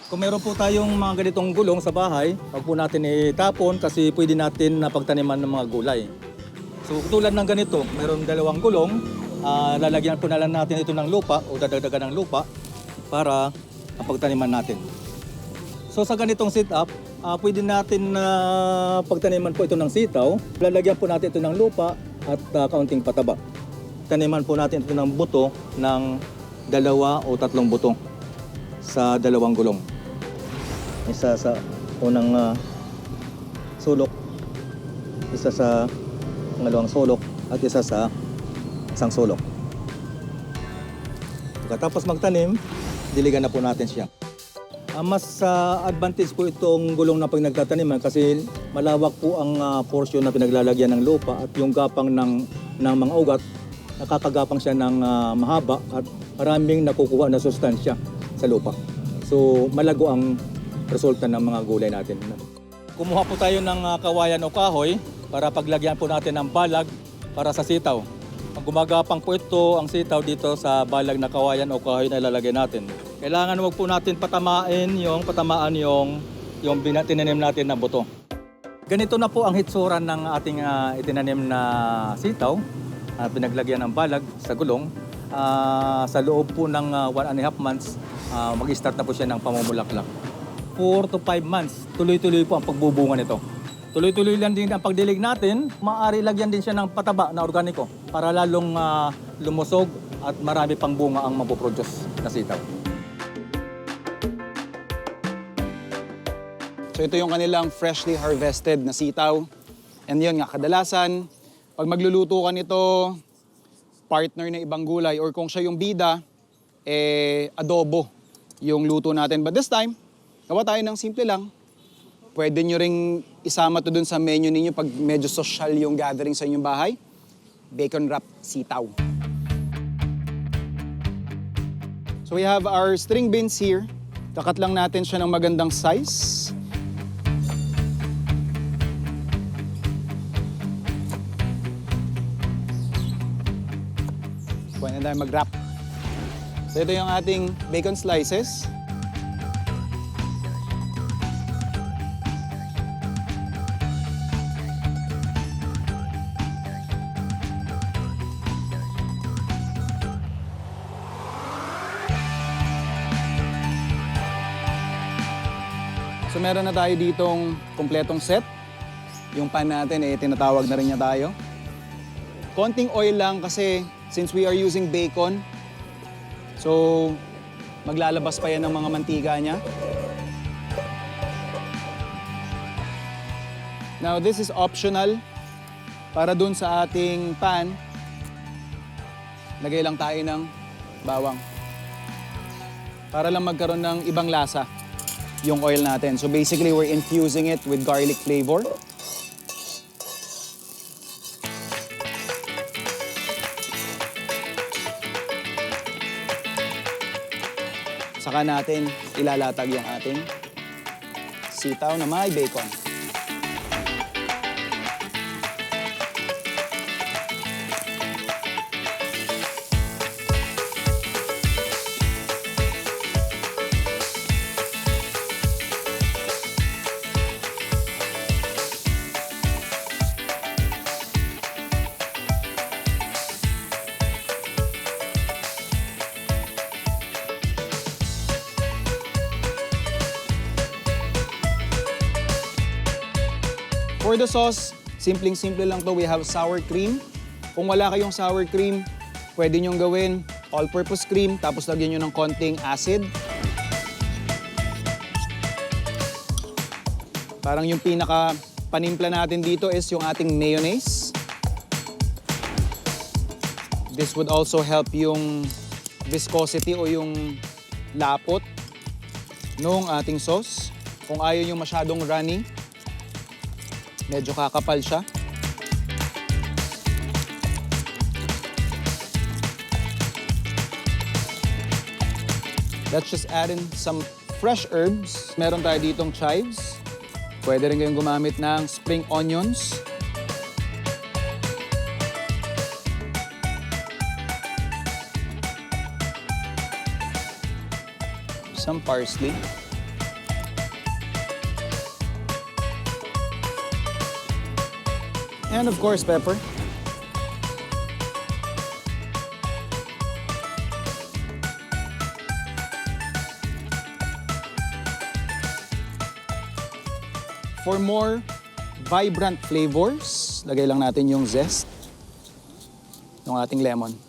Kung meron po tayong mga ganitong gulong sa bahay, huwag po natin itapon kasi pwede natin na pagtaniman ng mga gulay. So tulad ng ganito, meron dalawang gulong, lalagyan po na lang natin ito ng lupa o dadagdagan ng lupa para pagtaniman natin. So sa ganitong setup, pwede natin na pagtaniman po ito ng sitaw, lalagyan po natin ito ng lupa at kaunting pataba. Taniman po natin ito ng buto ng 2 o 3 buto sa dalawang gulong. Isa sa unang sulok, isa sa pangalawang sulok, at isa sa isang sulok. Pagkatapos magtanim, diligan na po natin siya. Mas advantage po itong gulong na pag nagtataniman kasi malawak po ang portion na pinaglalagyan ng lupa at yung gapang ng mga ugat, nakakagapang siya ng mahaba at maraming nakukuha na sustansya sa lupa. So malago ang resulta ng mga gulay natin. Kumuha po tayo ng kawayan o kahoy para paglagyan po natin ng balag para sa sitaw. Pag gumagapang po ito ang sitaw dito sa balag na kawayan o kahoy na ilalagay natin. Kailangan wag po natin patamaan yung tinanim natin na buto. Ganito na po ang hitsuran ng ating itinanim na sitaw. Pinaglagyan ng balag sa gulong. Sa loob po ng 1.5 months, mag-start na po siya ng pamumulaklak. 4 to 5 months, tuloy-tuloy po ang pagbubunga nito. Tuloy-tuloy lang din ang pagdilig natin, maaari lagyan din siya ng pataba na organiko para lalong lumusog at marami pang bunga ang mapoproduce na sitaw. So ito yung kanilang freshly harvested na sitaw. And yun nga, kadalasan, pag magluluto ka nito, partner na ibang gulay or kung siya yung bida, adobo yung luto natin. But this time, gawa tayo ng simple lang. Pwede nyo ring isama to dun sa menu ninyo pag medyo social yung gathering sa inyong bahay. Bacon wrap sitaw. So we have our string beans here. Kakat lang natin siya ng magandang size. Pwede na tayo mag-wrap. So ito yung ating bacon slices. So meron na tayo ditong kumpletong set. Yung pan natin, tinatawag na rin niya tayo. Konting oil lang kasi since we are using bacon, so maglalabas pa yan ng mga mantika niya. Now this is optional. Para dun sa ating pan, lagay lang tayo ng bawang. Para lang magkaroon ng ibang lasa yung oil natin. So basically, we're infusing it with garlic flavor. Saka natin ilalatag yung ating sitaw na may bacon. For the sauce, simpleng-simple lang to. We have sour cream. Kung wala kayong sour cream, pwede nyong gawin all-purpose cream, tapos lagyan nyo ng konting acid. Parang yung pinaka-panimpla natin dito is yung ating mayonnaise. This would also help yung viscosity o yung lapot nung ating sauce. Kung ayaw nyo masyadong runny, medyo kakapal siya. Let's just add in some fresh herbs. Meron tayo ditong chives. Pwede rin kayong gumamit ng spring onions. Some parsley. And of course, pepper. For more vibrant flavors, lagay lang natin yung zest ng ating lemon.